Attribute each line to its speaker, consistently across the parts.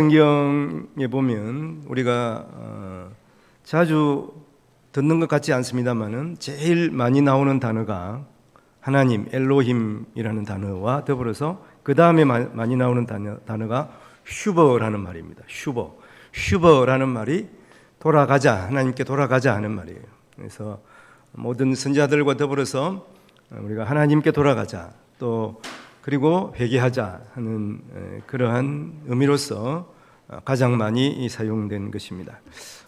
Speaker 1: 성경에 보면 우리가 자주 듣는 것 같지 않습니다만은 제일 많이 나오는 단어가 하나님, 엘로힘이라는 단어와 더불어서 그 다음에 많이 나오는 단어가 슈버라는 말입니다. 슈버라는 말이 돌아가자, 하나님께 돌아가자 하는 말이에요. 그래서 모든 선지자들과 더불어서 우리가 하나님께 돌아가자, 또 그리고 회개하자 하는 그러한 의미로서 가장 많이 사용된 것입니다.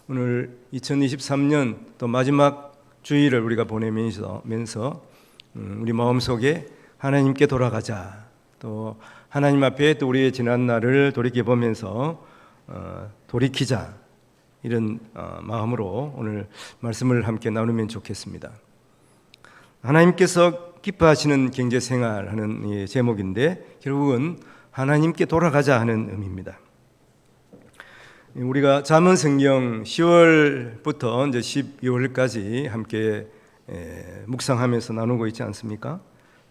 Speaker 1: 오늘 2023년 또 마지막 주일을 우리가 보내면서 우리 마음속에 하나님께 돌아가자, 또 하나님 앞에 또 우리의 지난 날을 돌이켜보면서 돌이키자, 이런 마음으로 오늘 말씀을 함께 나누면 좋겠습니다. 하나님께서 기뻐하시는 경제생활하는 제목인데 결국은 하나님께 돌아가자 하는 의미입니다. 우리가 잠언 성경 10월부터 이제 12월까지 함께 묵상하면서 나누고 있지 않습니까?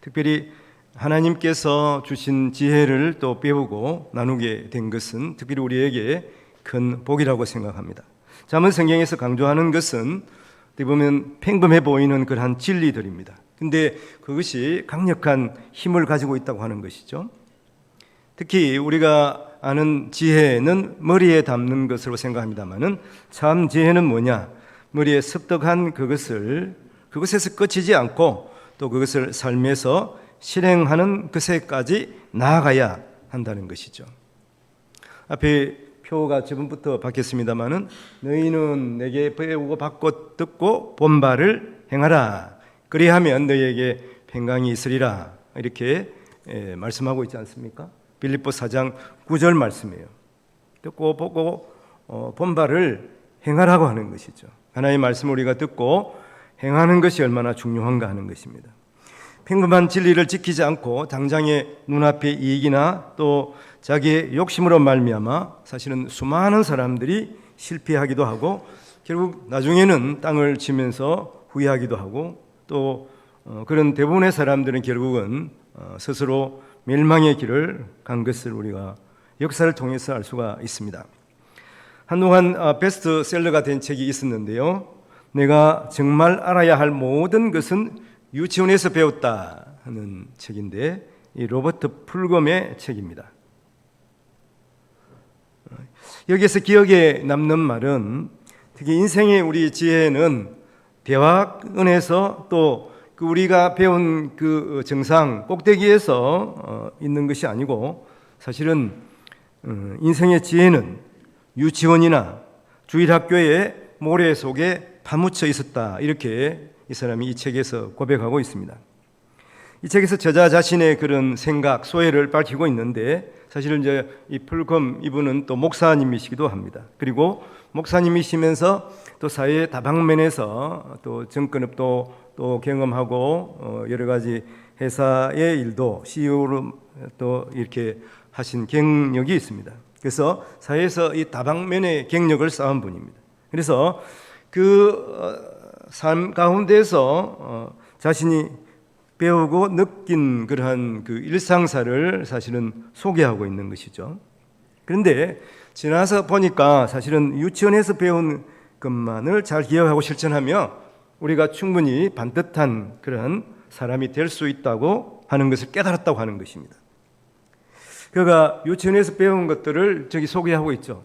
Speaker 1: 특별히 하나님께서 주신 지혜를 또 배우고 나누게 된 것은 특별히 우리에게 큰 복이라고 생각합니다. 잠언 성경에서 강조하는 것은 어떻게 보면 평범해 보이는 그러한 진리들입니다. 근데 그것이 강력한 힘을 가지고 있다고 하는 것이죠. 특히 우리가 아는 지혜는 머리에 담는 것으로 생각합니다만은 참 지혜는 뭐냐? 머리에 습득한 그것에서 끝이지 않고 또 그것을 삶에서 실행하는 것에까지 나아가야 한다는 것이죠. 앞에 표가 저번부터 바뀌었습니다만은 너희는 내게 배우고 받고 듣고 본 바를 행하라. 그리하면 너희에게 평강이 있으리라. 이렇게 말씀하고 있지 않습니까? 빌립보 4장 9절 말씀이에요. 듣고 보고 본 바를 행하라고 하는 것이죠. 하나님의 말씀을 우리가 듣고 행하는 것이 얼마나 중요한가 하는 것입니다. 평범한 진리를 지키지 않고 당장의 눈앞의 이익이나 또 자기의 욕심으로 말미암아 사실은 수많은 사람들이 실패하기도 하고 결국 나중에는 땅을 치면서 후회하기도 하고 또 그런 대부분의 사람들은 결국은 스스로 멸망의 길을 간 것을 우리가 역사를 통해서 알 수가 있습니다. 한동안 베스트셀러가 된 책이 있었는데요. 내가 정말 알아야 할 모든 것은 유치원에서 배웠다 하는 책인데 이 로버트 풀검의 책입니다. 여기에서 기억에 남는 말은 특히 인생의 우리 지혜는 대학원에서 또 우리가 배운 그 정상 꼭대기에서 있는 것이 아니고 사실은 인생의 지혜는 유치원이나 주일학교의 모래 속에 파묻혀 있었다, 이렇게 이 사람이 이 책에서 고백하고 있습니다. 이 책에서 저자 자신의 그런 생각, 소회를 밝히고 있는데 사실은 이제 이 풀검 이분은 또 목사님이시기도 합니다. 그리고 목사님이시면서 또 사회의 다방면에서 또 정권업도 또 경험하고 여러 가지 회사의 일도 CEO로 또 이렇게 하신 경력이 있습니다. 그래서 사회에서 이 다방면의 경력을 쌓은 분입니다. 그래서 그 삶 가운데서 자신이 배우고 느낀 그러한 그 일상사를 사실은 소개하고 있는 것이죠. 그런데 지나서 보니까 사실은 유치원에서 배운 것만을 잘 기억하고 실천하며 우리가 충분히 반듯한 그런 사람이 될 수 있다고 하는 것을 깨달았다고 하는 것입니다. 그가 유치원에서 배운 것들을 저기 소개하고 있죠.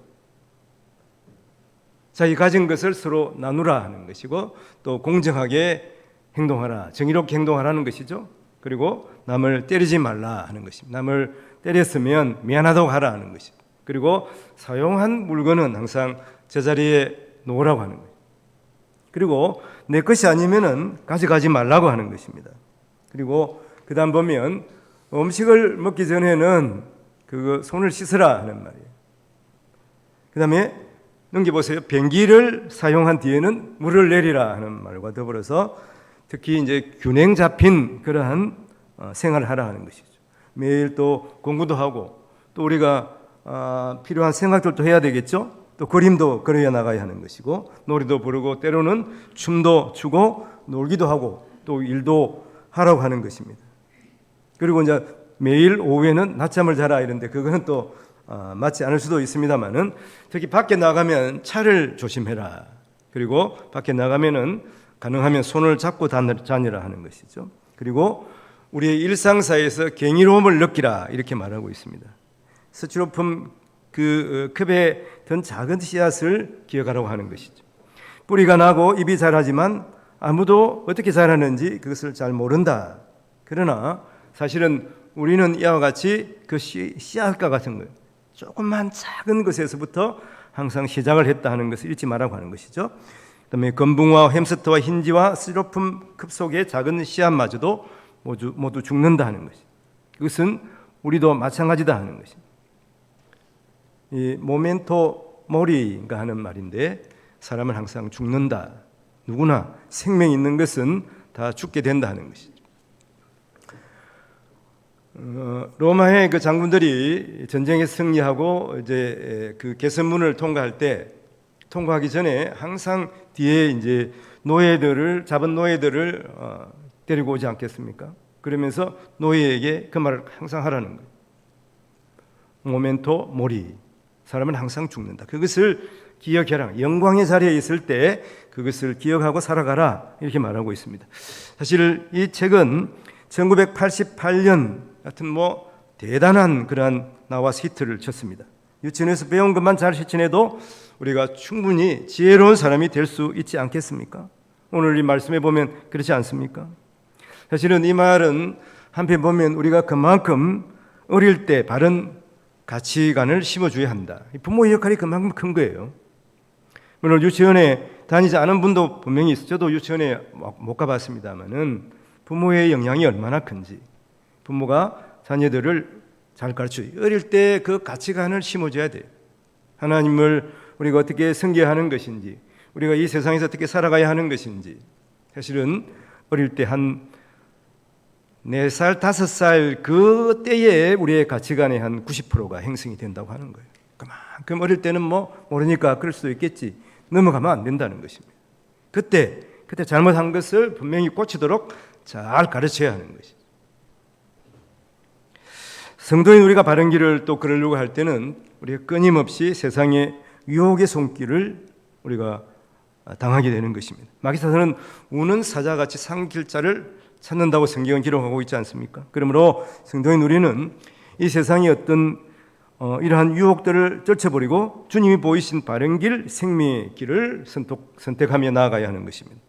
Speaker 1: 자기 가진 것을 서로 나누라 하는 것이고 또 공정하게 행동하라, 정의롭게 행동하라는 것이죠. 그리고 남을 때리지 말라 하는 것입니다. 남을 때렸으면 미안하다고 하라 하는 것입니다. 그리고 사용한 물건은 항상 제자리에 놓으라고 하는 거예요. 그리고 내 것이 아니면은 가져가지 말라고 하는 것입니다. 그리고 그 다음 보면 음식을 먹기 전에는 그 손을 씻으라 하는 말이에요. 그 다음에 넘겨보세요. 변기를 사용한 뒤에는 물을 내리라 하는 말과 더불어서 특히 이제 균형 잡힌 그러한 생활을 하라 하는 것이죠. 매일 또 공부도 하고 또 우리가 필요한 생각들도 해야 되겠죠. 또 그림도 그려 나가야 하는 것이고 노래도 부르고 때로는 춤도 추고 놀기도 하고 또 일도 하라고 하는 것입니다. 그리고 이제 매일 오후에는 낮잠을 자라 이런데 그거는 또 맞지 않을 수도 있습니다만은 특히 밖에 나가면 차를 조심해라. 그리고 밖에 나가면은 가능하면 손을 잡고 다니라 하는 것이죠. 그리고 우리의 일상사에서 경이로움을 느끼라 이렇게 말하고 있습니다. 스티로폼 그 컵에 든 작은 씨앗을 기억하라고 하는 것이죠. 뿌리가 나고 잎이 자라지만 아무도 어떻게 자라는지 그것을 잘 모른다. 그러나 사실은 우리는 이와 같이 그 씨앗과 같은 거예요. 조금만 작은 것에서부터 항상 시작을 했다 하는 것을 잊지 말라고 하는 것이죠. 그다음에 건붕어와 햄스터와 흰지와 스티로폼 컵 속의 작은 씨앗마저도 모두 죽는다 하는 것이. 그것은 우리도 마찬가지다 하는 것입니다. 이 모멘토 모리가 하는 말인데 사람은 항상 죽는다. 누구나 생명이 있는 것은 다 죽게 된다 하는 것이죠. 로마의 그 장군들이 전쟁에 승리하고 이제 그 개선문을 통과하기 전에 항상 뒤에 이제 잡은 노예들을 데리고 오지 않겠습니까? 그러면서 노예에게 그 말을 항상 하라는 거예요. 모멘토 모리. 사람은 항상 죽는다. 그것을 기억해라. 영광의 자리에 있을 때 그것을 기억하고 살아가라. 이렇게 말하고 있습니다. 사실 이 책은 1988년 같은 대단한 그러한 나와서 히트를 쳤습니다. 유치원에서 배운 것만 잘 실천해도 우리가 충분히 지혜로운 사람이 될 수 있지 않겠습니까? 오늘 이 말씀에 보면 그렇지 않습니까? 사실은 이 말은 한편 보면 우리가 그만큼 어릴 때 바른 가치관을 심어줘야 한다. 부모의 역할이 그만큼 큰 거예요. 물론 유치원에 다니지 않은 분도 분명히 있어요. 저도 유치원에 못 가봤습니다만은 부모의 영향이 얼마나 큰지, 부모가 자녀들을 잘 가르쳐요. 어릴 때 그 가치관을 심어줘야 돼요. 하나님을 우리가 어떻게 섬겨야 하는 것인지, 우리가 이 세상에서 어떻게 살아가야 하는 것인지, 사실은 어릴 때 한 4살, 5살 그 때에 우리의 가치관의 한 90%가 형성이 된다고 하는 거예요. 그만큼 어릴 때는 모르니까 그럴 수도 있겠지. 넘어가면 안 된다는 것입니다. 그때 잘못한 것을 분명히 고치도록 잘 가르쳐야 하는 것이죠. 성도인 우리가 바른 길을 또 걸으려고 할 때는 우리가 끊임없이 세상의 유혹의 손길을 우리가 당하게 되는 것입니다. 마귀사탄은 우는 사자같이 상길자를 찾는다고 성경은 기록하고 있지 않습니까? 그러므로 성도인 우리는 이 세상의 어떤 이러한 유혹들을 떨쳐버리고 주님이 보이신 바른 길, 생명의 길을 선택하며 나아가야 하는 것입니다.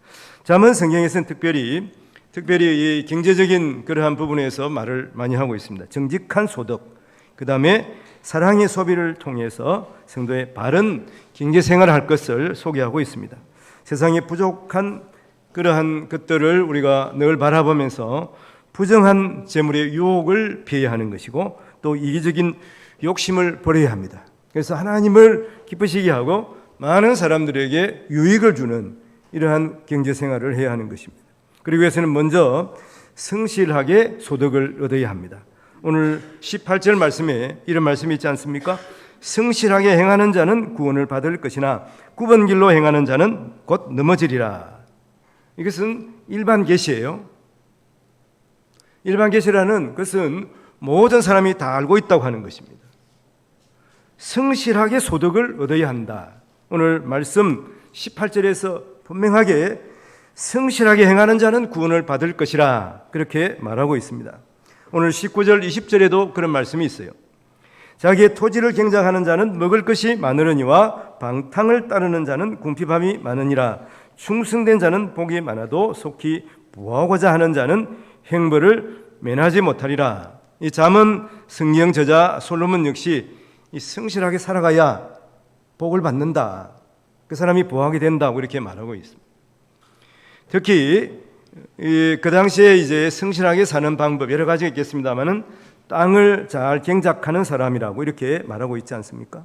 Speaker 1: 잠언 성경에서는 특별히 이 경제적인 그러한 부분에서 말을 많이 하고 있습니다. 정직한 소득, 그 다음에 사랑의 소비를 통해서 성도의 바른 경제 생활을 할 것을 소개하고 있습니다. 세상에 부족한 그러한 것들을 우리가 늘 바라보면서 부정한 재물의 유혹을 피해야 하는 것이고 또 이기적인 욕심을 버려야 합니다. 그래서 하나님을 기쁘시게 하고 많은 사람들에게 유익을 주는 이러한 경제 생활을 해야 하는 것입니다. 그리고 위해서는 먼저 성실하게 소득을 얻어야 합니다. 오늘 18절 말씀에 이런 말씀이 있지 않습니까? 성실하게 행하는 자는 구원을 받을 것이나 굽은 길로 행하는 자는 곧 넘어지리라. 이것은 일반 계시예요. 일반 계시라는 것은 모든 사람이 다 알고 있다고 하는 것입니다. 성실하게 소득을 얻어야 한다. 오늘 말씀 18절에서 분명하게 성실하게 행하는 자는 구원을 받을 것이라 그렇게 말하고 있습니다. 오늘 19절 20절에도 그런 말씀이 있어요. 자기의 토지를 경작하는 자는 먹을 것이 많으려니와 방탕을 따르는 자는 궁핍함이 많으니라. 충성된 자는 복이 많아도 속히 부하고자 하는 자는 행벌을 면하지 못하리라. 이 잠언 성경 저자 솔로몬 역시 이 성실하게 살아가야 복을 받는다. 그 사람이 부하게 된다고 이렇게 말하고 있습니다. 특히 그 당시에 이제 성실하게 사는 방법 여러 가지가 있겠습니다만은 땅을 잘 경작하는 사람이라고 이렇게 말하고 있지 않습니까?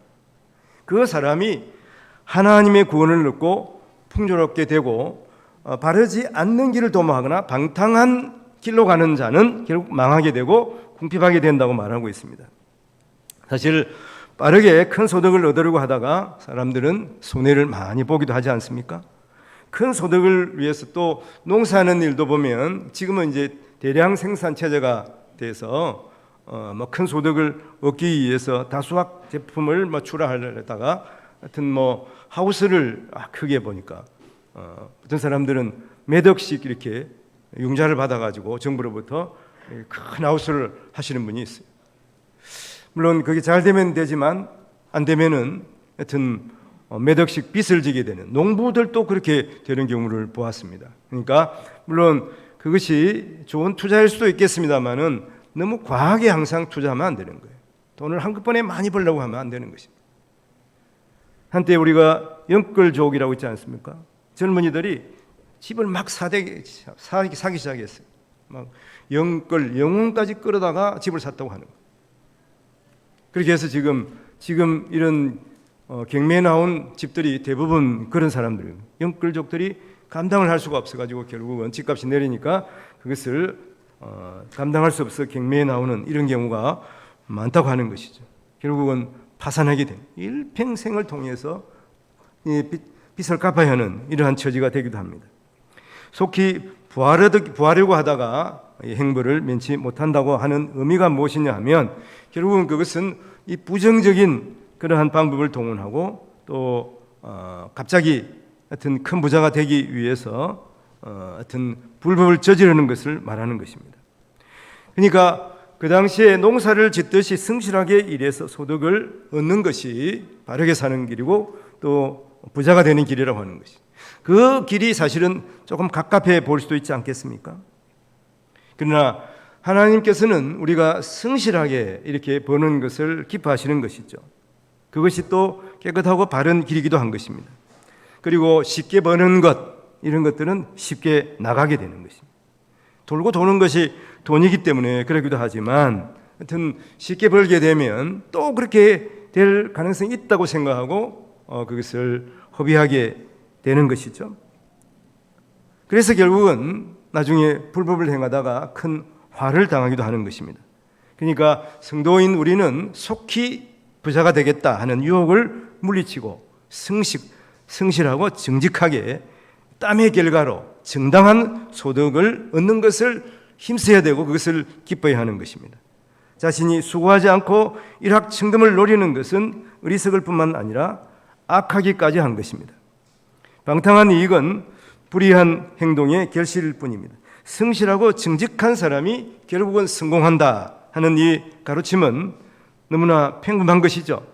Speaker 1: 그 사람이 하나님의 구원을 얻고 풍요롭게 되고 바르지 않는 길을 도모하거나 방탕한 길로 가는 자는 결국 망하게 되고 궁핍하게 된다고 말하고 있습니다. 사실 빠르게 큰 소득을 얻으려고 하다가 사람들은 손해를 많이 보기도 하지 않습니까? 큰 소득을 위해서 또 농사하는 일도 보면 지금은 이제 대량 생산 체제가 돼서 뭐 큰 소득을 얻기 위해서 다수학 제품을 뭐 출하하려다가 하여튼 뭐 하우스를 크게 보니까 어떤 사람들은 몇 억씩 이렇게 융자를 받아가지고 정부로부터 큰 하우스를 하시는 분이 있어요. 물론 그게 잘 되면 되지만 안 되면은 하여튼 몇 억씩 빚을 지게 되는 농부들도 그렇게 되는 경우를 보았습니다. 그러니까 물론 그것이 좋은 투자일 수도 있겠습니다만은 너무 과하게 항상 투자하면 안 되는 거예요. 돈을 한꺼번에 많이 벌려고 하면 안 되는 것입니다. 한때 우리가 영끌족이라고 있지 않습니까? 젊은이들이 집을 막 사기 시작했어요. 막 영혼까지 끌어다가 집을 샀다고 하는 거예요. 그렇게 해서 지금 이런 경매에 나온 집들이 대부분 그런 사람들이에요. 영끌족들이 감당을 할 수가 없어가지고 결국은 집값이 내리니까 그것을 감당할 수 없어 경매에 나오는 이런 경우가 많다고 하는 것이죠. 결국은 파산하게 된 일평생을 통해서 빚을 갚아야 하는 이러한 처지가 되기도 합니다. 속히 부하려고 하다가 행보를 면치 못한다고 하는 의미가 무엇이냐 하면 결국은 그것은 이 부정적인 그러한 방법을 동원하고 또 갑자기 하여튼 큰 부자가 되기 위해서 하여튼 불법을 저지르는 것을 말하는 것입니다. 그러니까 그 당시에 농사를 짓듯이 성실하게 일해서 소득을 얻는 것이 바르게 사는 길이고 또 부자가 되는 길이라고 하는 것이. 그 길이 사실은 조금 갑갑해 보일 수도 있지 않겠습니까? 그러나 하나님께서는 우리가 성실하게 이렇게 버는 것을 기뻐하시는 것이죠. 그것이 또 깨끗하고 바른 길이기도 한 것입니다. 그리고 쉽게 버는 것, 이런 것들은 쉽게 나가게 되는 것입니다. 돌고 도는 것이 돈이기 때문에 그러기도 하지만 하여튼 쉽게 벌게 되면 또 그렇게 될 가능성이 있다고 생각하고 그것을 허비하게 되는 것이죠. 그래서 결국은 나중에 불법을 행하다가 큰 화를 당하기도 하는 것입니다. 그러니까 성도인 우리는 속히 부자가 되겠다 하는 유혹을 물리치고 성실하고 정직하게 땀의 결과로 정당한 소득을 얻는 것을 힘써야 되고 그것을 기뻐해야 하는 것입니다. 자신이 수고하지 않고 일확천금을 노리는 것은 어리석을 뿐만 아니라 악하기까지 한 것입니다. 방탕한 이익은 불의한 행동의 결실일 뿐입니다. 성실하고 정직한 사람이 결국은 성공한다 하는 이 가르침은 너무나 평범한 것이죠.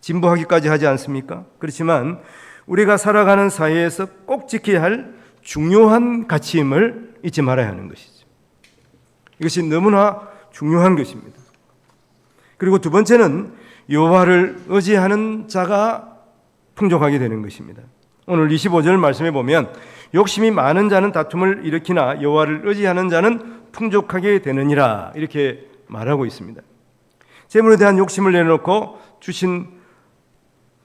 Speaker 1: 진보하기까지 하지 않습니까? 그렇지만 우리가 살아가는 사회에서 꼭 지켜야 할 중요한 가치임을 잊지 말아야 하는 것이죠. 이것이 너무나 중요한 것입니다. 그리고 두 번째는 여호와를 의지하는 자가 풍족하게 되는 것입니다. 오늘 25절 말씀에 보면 욕심이 많은 자는 다툼을 일으키나 여호와를 의지하는 자는 풍족하게 되느니라 이렇게 말하고 있습니다. 재물에 대한 욕심을 내놓고 주신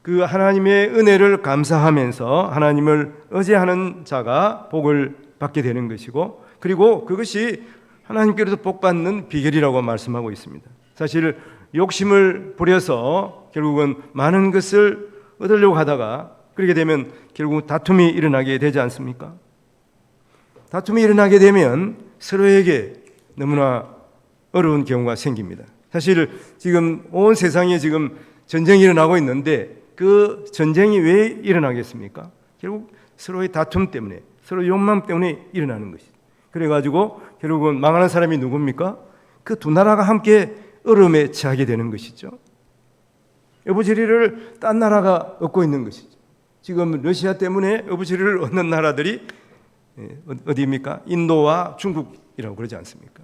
Speaker 1: 그 하나님의 은혜를 감사하면서 하나님을 의지하는 자가 복을 받게 되는 것이고 그리고 그것이 하나님께로서 복받는 비결이라고 말씀하고 있습니다. 사실 욕심을 부려서 결국은 많은 것을 얻으려고 하다가 그렇게 되면 결국 다툼이 일어나게 되지 않습니까? 다툼이 일어나게 되면 서로에게 너무나 어려운 경우가 생깁니다. 사실 지금 온 세상에 지금 전쟁이 일어나고 있는데 그 전쟁이 왜 일어나겠습니까? 결국 서로의 다툼 때문에 서로 욕망 때문에 일어나는 것이죠. 그래가지고 결국은 망하는 사람이 누굽니까? 그 두 나라가 함께 어려움에 처하게 되는 것이죠. 어부지리를 딴 나라가 얻고 있는 것이죠. 지금 러시아 때문에 어부지리를 얻는 나라들이 어디입니까? 인도와 중국이라고 그러지 않습니까?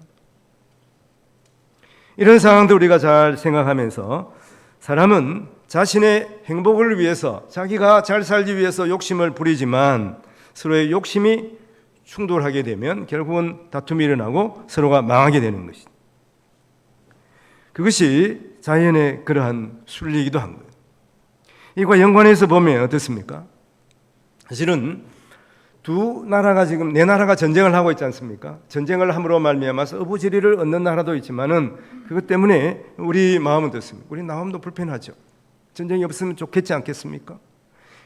Speaker 1: 이런 상황들 우리가 잘 생각하면서 사람은 자신의 행복을 위해서 자기가 잘 살기 위해서 욕심을 부리지만 서로의 욕심이 충돌하게 되면 결국은 다툼이 일어나고 서로가 망하게 되는 것이죠. 그것이 자연의 그러한 순리이기도 한 거예요. 이과 연관해서 보면 어떻습니까? 사실은 두 나라가 지금 네 나라가 전쟁을 하고 있지 않습니까? 전쟁을 함으로 말미암아서 어부지리를 얻는 나라도 있지만은 그것 때문에 우리 마음은 어떻습니까? 우리 마음도 불편하죠. 전쟁이 없으면 좋겠지 않겠습니까?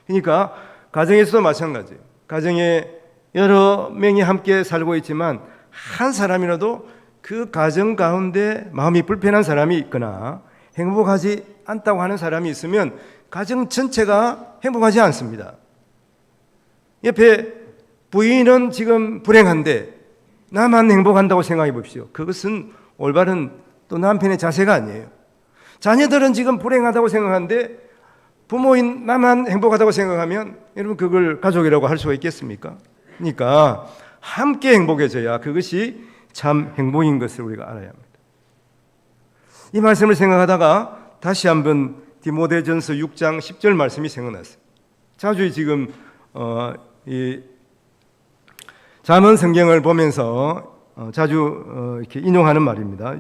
Speaker 1: 그러니까 가정에서도 마찬가지예요. 가정에 여러 명이 함께 살고 있지만 한 사람이라도 그 가정 가운데 마음이 불편한 사람이 있거나 행복하지 않다고 하는 사람이 있으면 가정 전체가 행복하지 않습니다. 옆에 부인은 지금 불행한데 나만 행복한다고 생각해 봅시오. 그것은 올바른 또 남편의 자세가 아니에요. 자녀들은 지금 불행하다고 생각하는데 부모인 나만 행복하다고 생각하면 여러분 그걸 가족이라고 할 수가 있겠습니까? 그러니까 함께 행복해져야 그것이 참 행복인 것을 우리가 알아야 합니다. 이 말씀을 생각하다가 다시 한번 디모데전서 6장 10절 말씀이 생각났어요. 자주 지금 이 잠언 성경을 보면서 자주 이렇게 인용하는 말입니다.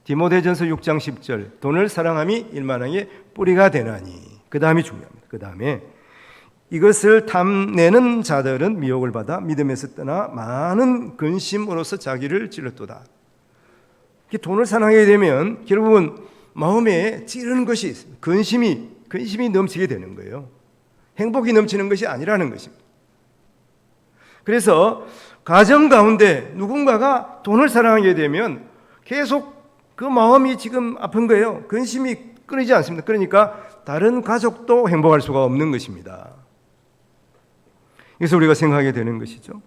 Speaker 1: 디모데전서 6장 10절 돈을 사랑함이 일만왕의 뿌리가 되나니 그 다음이 중요합니다. 그 다음에 이것을 탐내는 자들은 미혹을 받아 믿음에서 떠나 많은 근심으로서 자기를 찔렀도다. 돈을 사랑하게 되면 결국은 마음에 찌르는 것이 있습니다. 근심이 넘치게 되는 거예요. 행복이 넘치는 것이 아니라는 것입니다. 그래서 가정 가운데 누군가가 돈을 사랑하게 되면 계속 그 마음이 지금 아픈 거예요. 근심이 끊이지 않습니다. 그러니까 다른 가족도 행복할 수가 없는 것입니다. 그래서 우리가 생각하게 되는 것이죠.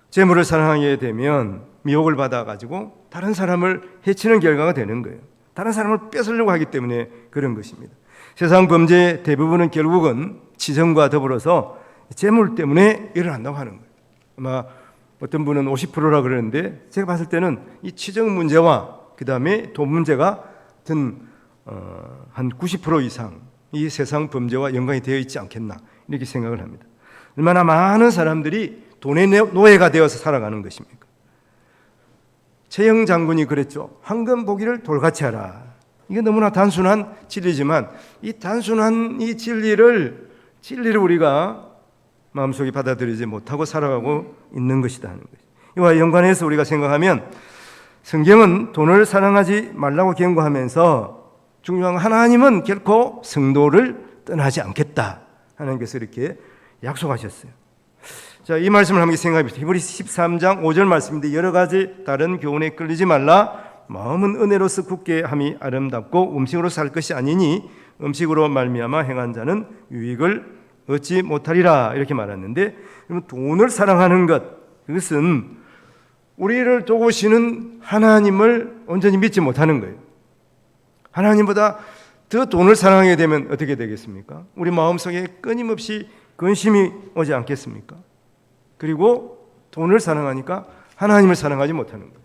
Speaker 1: 재물을 사랑하게 되면 미혹을 받아가지고 다른 사람을 해치는 결과가 되는 거예요. 다른 사람을 뺏으려고 하기 때문에 그런 것입니다. 세상 범죄 대부분은 결국은 치정과 더불어서 재물 때문에 일어난다고 하는 거예요. 아마 어떤 분은 50%라 그러는데 제가 봤을 때는 이 치정 문제와 그 다음에 돈 문제가 한 90% 이상 이 세상 범죄와 연관이 되어 있지 않겠나 이렇게 생각을 합니다. 얼마나 많은 사람들이 돈의 노예가 되어서 살아가는 것입니까? 최영 장군이 그랬죠. 황금 보기를 돌같이 하라. 이게 너무나 단순한 진리지만 이 단순한 이 진리를 우리가 마음속에 받아들이지 못하고 살아가고 있는 것이다 하는 것이죠. 이와 연관해서 우리가 생각하면 성경은 돈을 사랑하지 말라고 경고하면서 중요한 하나님은 결코 성도를 떠나지 않겠다 하는 것을 이렇게 약속하셨어요. 자, 이 말씀을 함께 생각해 봅시다. 히브리서 13장 5절 말씀인데 여러 가지 다른 교훈에 끌리지 말라. 마음은 은혜로서 굳게 함이 아름답고 음식으로 살 것이 아니니 음식으로 말미암아 행한 자는 유익을 얻지 못하리라 이렇게 말했는데 돈을 사랑하는 것 그것은 우리를 도우시는 하나님을 온전히 믿지 못하는 거예요. 하나님보다 더 돈을 사랑하게 되면 어떻게 되겠습니까? 우리 마음속에 끊임없이 근심이 오지 않겠습니까? 그리고 돈을 사랑하니까 하나님을 사랑하지 못하는 거예요.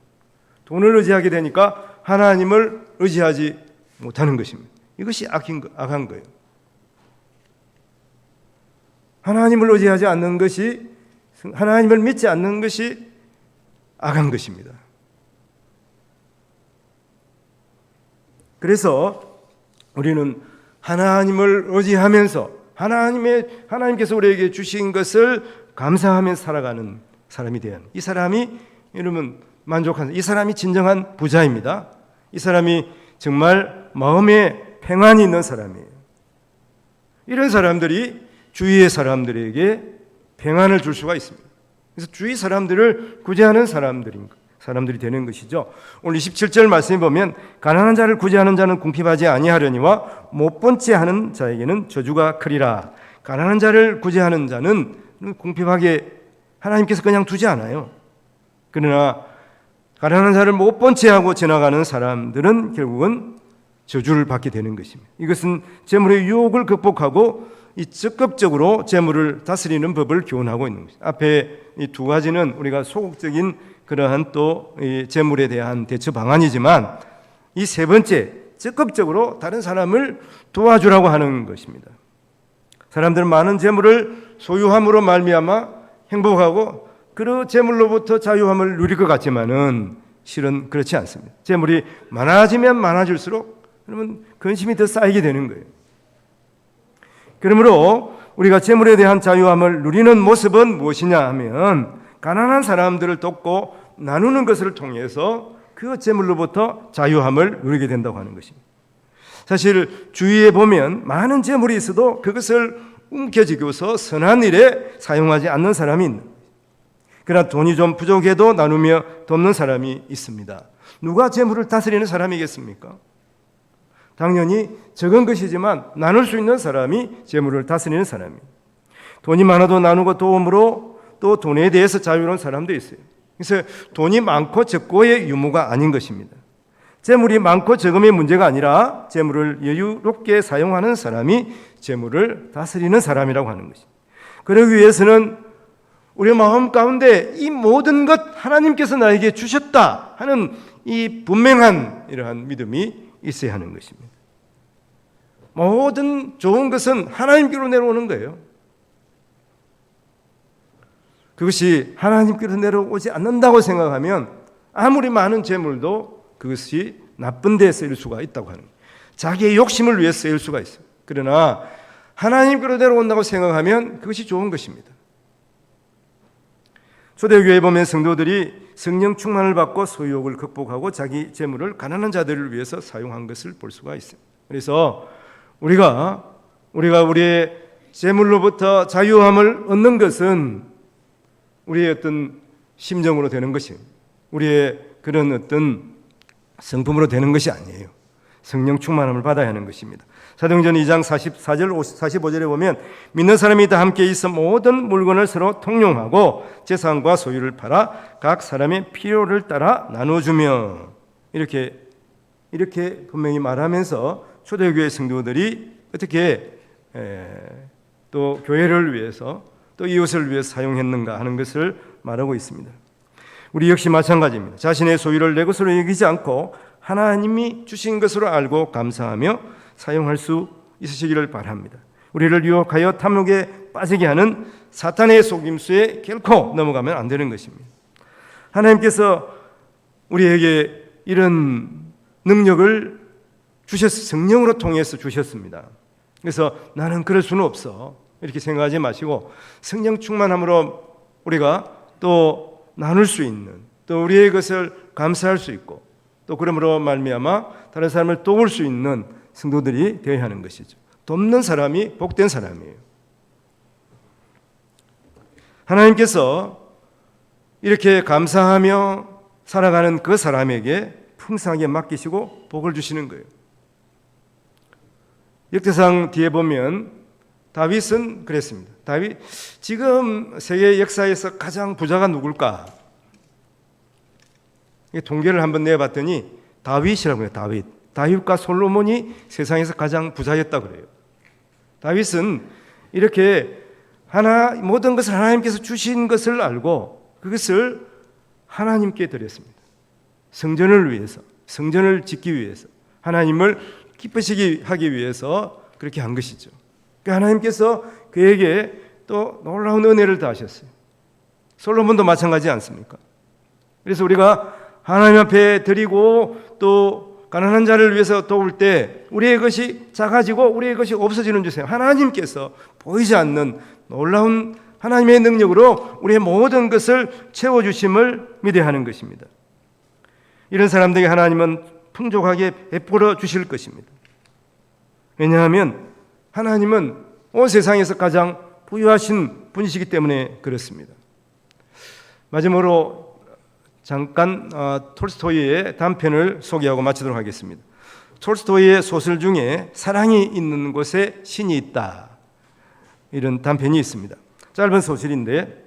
Speaker 1: 돈을 의지하게 되니까 하나님을 의지하지 못하는 것입니다. 이것이 악한 거예요. 하나님을 의지하지 않는 것이 하나님을 믿지 않는 것이 악한 것입니다. 그래서 우리는 하나님을 의지하면서 하나님께서 우리에게 주신 것을 감사하면서 살아가는 사람이 되어야 합니다. 이 사람이 여러분 만족한 이 사람이 진정한 부자입니다. 이 사람이 정말 마음에 평안이 있는 사람이에요. 이런 사람들이 주위의 사람들에게 평안을 줄 수가 있습니다. 그래서 주위 사람들을 구제하는 사람들이 되는 것이죠. 오늘 27절 말씀에 보면 가난한 자를 구제하는 자는 궁핍하지 아니하려니와 못 본 채 하는 자에게는 저주가 크리라. 가난한 자를 구제하는 자는 궁핍하게 하나님께서 그냥 두지 않아요. 그러나 가난한 자를 못 본 채 하고 지나가는 사람들은 결국은 저주를 받게 되는 것입니다. 이것은 재물의 유혹을 극복하고 이 적극적으로 재물을 다스리는 법을 교훈하고 있는 것입니다. 앞에 이 두 가지는 우리가 소극적인 그러한 또 이 재물에 대한 대처 방안이지만 이 세 번째 적극적으로 다른 사람을 도와주라고 하는 것입니다. 사람들은 많은 재물을 소유함으로 말미암아 행복하고 그 재물로부터 자유함을 누릴 것 같지만은 실은 그렇지 않습니다. 재물이 많아지면 많아질수록 그러면 근심이 더 쌓이게 되는 거예요. 그러므로 우리가 재물에 대한 자유함을 누리는 모습은 무엇이냐 하면 가난한 사람들을 돕고 나누는 것을 통해서 그 재물로부터 자유함을 누리게 된다고 하는 것입니다. 사실 주위에 보면 많은 재물이 있어도 그것을 움켜쥐고서 선한 일에 사용하지 않는 사람이 있는 거예요. 그러나 돈이 좀 부족해도 나누며 돕는 사람이 있습니다. 누가 재물을 다스리는 사람이겠습니까? 당연히 적은 것이지만 나눌 수 있는 사람이 재물을 다스리는 사람이에요. 돈이 많아도 나누고 도움으로 또 돈에 대해서 자유로운 사람도 있어요. 그래서 돈이 많고 적고의 유무가 아닌 것입니다. 재물이 많고 적음의 문제가 아니라 재물을 여유롭게 사용하는 사람이 재물을 다스리는 사람이라고 하는 것입니다. 그러기 위해서는 우리 마음 가운데 이 모든 것 하나님께서 나에게 주셨다 하는 이 분명한 이러한 믿음이 있어야 하는 것입니다. 모든 좋은 것은 하나님께로 내려오는 거예요. 그것이 하나님께로 내려오지 않는다고 생각하면 아무리 많은 재물도 그것이 나쁜 데 쓰일 수가 있다고 하는 거예요. 자기의 욕심을 위해 쓰일 수가 있어요. 그러나 하나님께로 내려온다고 생각하면 그것이 좋은 것입니다. 초대교회에 보면 성도들이 성령 충만을 받고 소유욕을 극복하고 자기 재물을 가난한 자들을 위해서 사용한 것을 볼 수가 있어요. 그래서 우리가 우리의 재물로부터 자유함을 얻는 것은 우리의 어떤 심정으로 되는 것이에요. 우리의 그런 어떤 성품으로 되는 것이 아니에요. 성령 충만함을 받아야 하는 것입니다. 사도행전 2장 44절 45절에 보면 믿는 사람이 다 함께 있어 모든 물건을 서로 통용하고 재산과 소유를 팔아 각 사람의 필요를 따라 나눠주며 이렇게 분명히 말하면서 초대교회 성도들이 어떻게 또 교회를 위해서 또 이웃을 위해서 사용했는가 하는 것을 말하고 있습니다. 우리 역시 마찬가지입니다. 자신의 소유를 내 것으로 여기지 않고 하나님이 주신 것으로 알고 감사하며 사용할 수 있으시기를 바랍니다. 우리를 유혹하여 탐욕에 빠지게 하는 사탄의 속임수에 결코 넘어가면 안 되는 것입니다. 하나님께서 우리에게 이런 능력을 성령으로 통해서 주셨습니다. 그래서 나는 그럴 수는 없어 이렇게 생각하지 마시고 성령 충만함으로 우리가 또 나눌 수 있는 또 우리의 것을 감사할 수 있고 또 그러므로 말미암아 다른 사람을 도울 수 있는 성도들이 되어야 하는 것이죠. 돕는 사람이 복된 사람이에요. 하나님께서 이렇게 감사하며 살아가는 그 사람에게 풍성하게 맡기시고 복을 주시는 거예요. 역대상 뒤에 보면 다윗은 그랬습니다. 다윗 지금 세계 역사에서 가장 부자가 누굴까? 통계를 한번 내봤더니 다윗이라고 해요. 다윗과 솔로몬이 세상에서 가장 부자였다 그래요. 다윗은 이렇게 모든 것을 하나님께서 주신 것을 알고 그것을 하나님께 드렸습니다. 성전을 위해서, 성전을 짓기 위해서, 하나님을 기쁘시게 하기 위해서 그렇게 한 것이죠. 그러니까 하나님께서 그에게 또 놀라운 은혜를 더하셨어요. 솔로몬도 마찬가지 않습니까? 그래서 우리가 하나님 앞에 드리고 또 가난한 자를 위해서 도울 때 우리의 것이 작아지고 우리의 것이 없어지는 주세요. 하나님께서 보이지 않는 놀라운 하나님의 능력으로 우리의 모든 것을 채워주심을 믿어야 하는 것입니다. 이런 사람들에게 하나님은 풍족하게 베풀어 주실 것입니다. 왜냐하면 하나님은 온 세상에서 가장 부유하신 분이시기 때문에 그렇습니다. 마지막으로 잠깐 톨스토이의 단편을 소개하고 마치도록 하겠습니다. 톨스토이의 소설 중에 사랑이 있는 곳에 신이 있다 이런 단편이 있습니다. 짧은 소설인데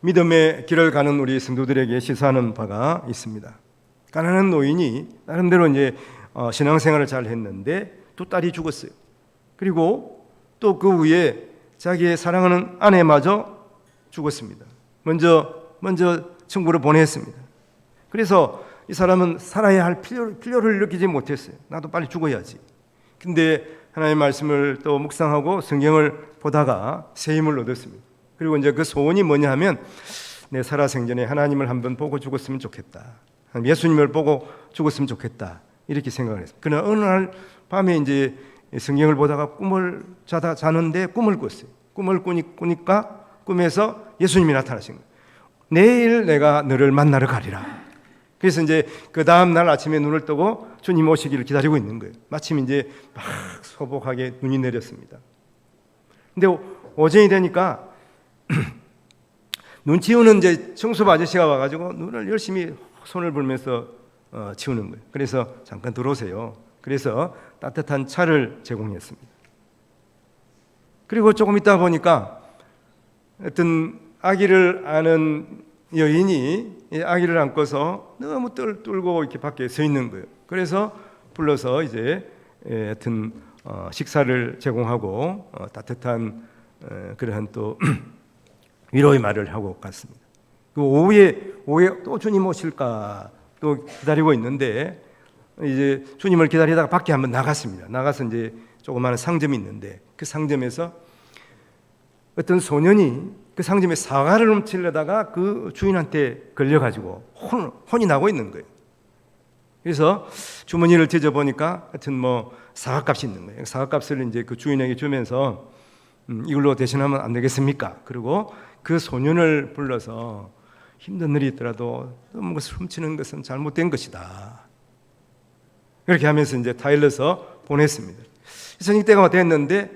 Speaker 1: 믿음의 길을 가는 우리 성도들에게 시사하는 바가 있습니다. 가난한 노인이 나름대로 이제 신앙생활을 잘 했는데 두 딸이 죽었어요. 그리고 또 그 후에 자기의 사랑하는 아내마저 죽었습니다. 먼저 천국으로 보냈습니다. 그래서 이 사람은 살아야 할 필요를 느끼지 못했어요. 나도 빨리 죽어야지. 근데 하나님의 말씀을 또 묵상하고 성경을 보다가 새 힘을 얻었습니다. 그리고 이제 그 소원이 뭐냐 하면 내 살아생전에 하나님을 한번 보고 죽었으면 좋겠다. 예수님을 보고 죽었으면 좋겠다. 이렇게 생각을 했습니다. 그러나 어느 날 밤에 이제 성경을 보다가 자는데 꿈을 꿨어요. 꿈을 꾸니까 꿈에서 예수님이 나타나신 거예요. 내일 내가 너를 만나러 가리라. 그래서 이제 그 다음 날 아침에 눈을 뜨고 주님 오시기를 기다리고 있는 거예요. 마침 이제 막 소복하게 눈이 내렸습니다. 근데 오전이 되니까 눈 치우는 이제 청소부 아저씨가 와가지고 눈을 열심히 손을 불면서 치우는 거예요. 그래서 잠깐 들어오세요. 그래서 따뜻한 차를 제공했습니다. 그리고 조금 있다 보니까 어떤 아기를 안은 여인이 아기를 안고서 너무 떨고 이렇게 밖에 서 있는 거예요. 그래서 불러서 이제 하여튼 식사를 제공하고 따뜻한 그러한 또 위로의 말을 하고 갔습니다. 그 오후에 또 주님 오실까 또 기다리고 있는데 이제 주님을 기다리다가 밖에 한번 나갔습니다. 나가서 이제 조그마한 상점이 있는데 그 상점에서 어떤 소년이 그 상점에 사과를 훔치려다가 그 주인한테 걸려가지고 혼이 나고 있는 거예요. 그래서 주머니를 뒤져보니까 하여튼 뭐 사과값이 있는 거예요. 사과값을 이제 그 주인에게 주면서 이걸로 대신하면 안 되겠습니까? 그리고 그 소년을 불러서 힘든 일이 있더라도 너무 것을 훔치는 것은 잘못된 것이다. 그렇게 하면서 이제 타일러서 보냈습니다. 저녁 때가 됐는데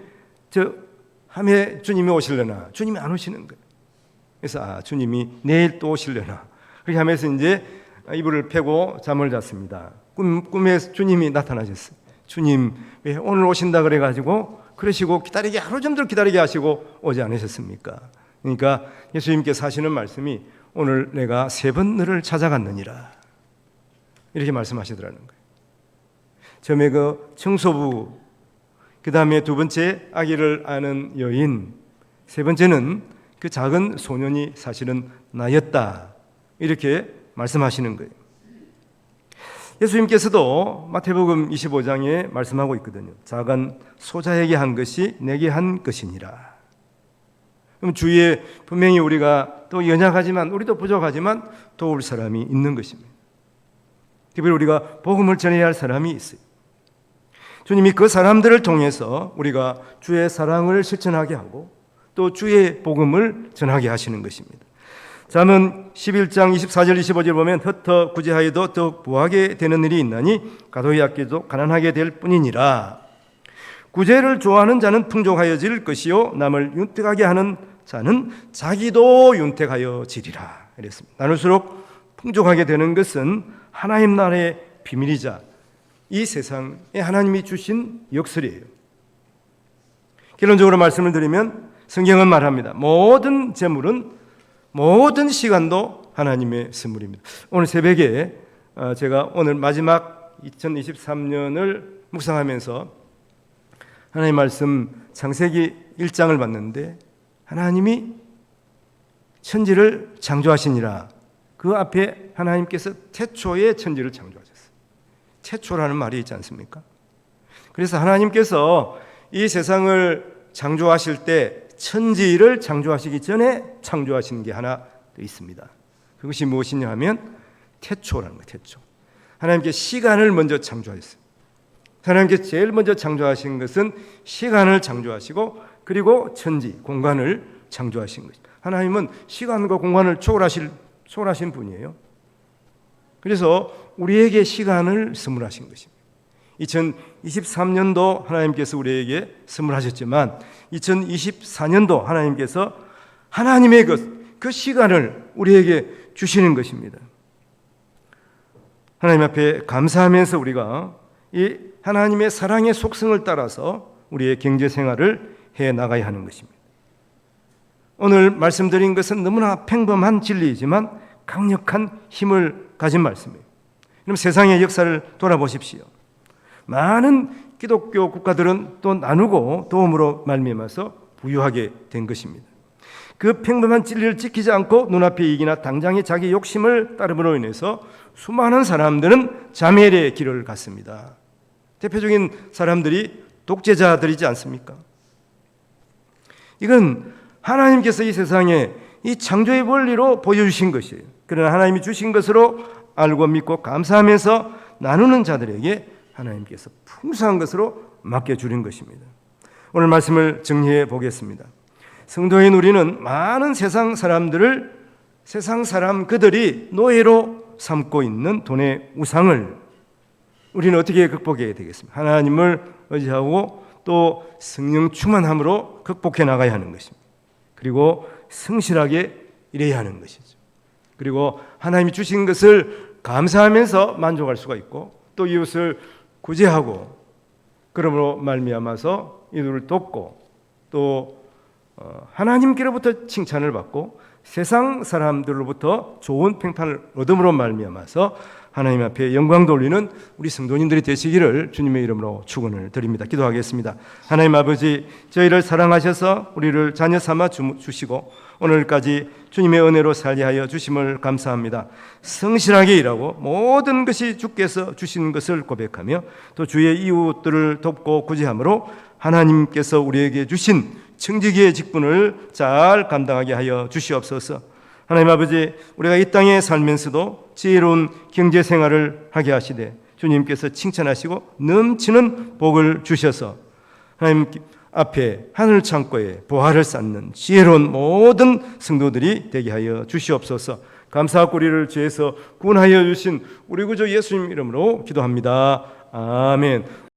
Speaker 1: 함에 주님이 오시려나? 주님이 안 오시는 거예요. 그래서 주님이 내일 또 오시려나? 그렇게 하면서 이제 이불을 펴고 잠을 잤습니다. 꿈에 주님이 나타나셨어요. 주님 왜 오늘 오신다 그래가지고 그러시고 기다리게 하루 종일 기다리게 하시고 오지 않으셨습니까? 그러니까 예수님께서 하시는 말씀이 오늘 내가 3번 너를 찾아갔느니라 이렇게 말씀하시더라는 거예요. 처음에 그 청소부, 그 다음에 두 번째 아기를 아는 여인, 세 번째는 그 작은 소년이 사실은 나였다 이렇게 말씀하시는 거예요. 예수님께서도 마태복음 25장에 말씀하고 있거든요. 작은 소자에게 한 것이 내게 한 것이니라. 그럼 주위에 분명히 우리가 또 연약하지만 우리도 부족하지만 도울 사람이 있는 것입니다. 특별히 우리가 복음을 전해야 할 사람이 있어요. 주님이 그 사람들을 통해서 우리가 주의 사랑을 실천하게 하고 또 주의 복음을 전하게 하시는 것입니다. 잠언 11장 24절 25절 보면 흩어 구제하여도 더욱 부하게 되는 일이 있나니 가도히 아껴도 가난하게 될 뿐이니라. 구제를 좋아하는 자는 풍족하여질 것이요 남을 윤택하게 하는 자는 자기도 윤택하여지리라. 이랬습니다. 나눌수록 풍족하게 되는 것은 하나님 나라의 비밀이자 이 세상에 하나님이 주신 역설이에요. 결론적으로 말씀을 드리면 성경은 말합니다. 모든 재물은 모든 시간도 하나님의 선물입니다. 오늘 새벽에 제가 오늘 마지막 2023년을 묵상하면서 하나님 말씀 창세기 1장을 봤는데 하나님이 천지를 창조하시니라. 그 앞에 하나님께서 태초에 천지를 창조하셨어요. 태초라는 말이 있지 않습니까? 그래서 하나님께서 이 세상을 창조하실 때 천지를 창조하시기 전에 창조하신 게 하나 더 있습니다. 그것이 무엇이냐 하면 태초라는 거예요. 태초. 하나님께 시간을 먼저 창조하셨어요. 하나님께 제일 먼저 창조하신 것은 시간을 창조하시고 그리고 천지, 공간을 창조하신 것입니다. 하나님은 시간과 공간을 초월하신 분이에요. 그래서 우리에게 시간을 선물하신 것입니다. 2023년도 하나님께서 우리에게 선물하셨지만 2024년도 하나님께서 하나님의 그 시간을 우리에게 주시는 것입니다. 하나님 앞에 감사하면서 우리가 이 하나님의 사랑의 속성을 따라서 우리의 경제 생활을 해 나가야 하는 것입니다. 오늘 말씀드린 것은 너무나 평범한 진리이지만 강력한 힘을 가진 말씀이에요. 그럼 세상의 역사를 돌아보십시오. 많은 기독교 국가들은 또 나누고 도움으로 말미암아서 부유하게 된 것입니다. 그 평범한 진리를 지키지 않고 눈앞의 이익이나 당장의 자기 욕심을 따름으로 인해서 수많은 사람들은 자멸의 길을 갔습니다. 대표적인 사람들이 독재자들이지 않습니까? 이건 하나님께서 이 세상에 이 창조의 원리로 보여주신 것이에요. 그러나 하나님이 주신 것으로 알고 믿고 감사하면서 나누는 자들에게 하나님께서 풍성한 것으로 맡겨주는 것입니다. 오늘 말씀을 정리해 보겠습니다. 성도인 우리는 많은 세상 사람 그들이 노예로 삼고 있는 돈의 우상을 우리는 어떻게 극복해야 되겠습니까? 하나님을 의지하고 또 성령 충만함으로 극복해 나가야 하는 것입니다. 그리고 성실하게 이래야 하는 것이죠. 그리고 하나님이 주신 것을 감사하면서 만족할 수가 있고 또 이웃을 구제하고 그러므로 말미암아서 이들을 돕고 또 하나님께로부터 칭찬을 받고 세상 사람들로부터 좋은 평판을 얻음으로 말미암아서 하나님 앞에 영광 돌리는 우리 성도님들이 되시기를 주님의 이름으로 축원을 드립니다. 기도하겠습니다. 하나님 아버지, 저희를 사랑하셔서 우리를 자녀 삼아 주시고 오늘까지 주님의 은혜로 살게 하여 주심을 감사합니다. 성실하게 일하고 모든 것이 주께서 주신 것을 고백하며 또 주의 이웃들을 돕고 구제함으로 하나님께서 우리에게 주신 청지기의 직분을 잘 감당하게 하여 주시옵소서. 하나님 아버지, 우리가 이 땅에 살면서도 지혜로운 경제 생활을 하게 하시되 주님께서 칭찬하시고 넘치는 복을 주셔서 하나님 앞에 하늘 창고에 보화를 쌓는 지혜로운 모든 성도들이 되게 하여 주시옵소서. 감사와 고리를 죄에서 구원하여 주신 우리 구주 예수님 이름으로 기도합니다. 아멘.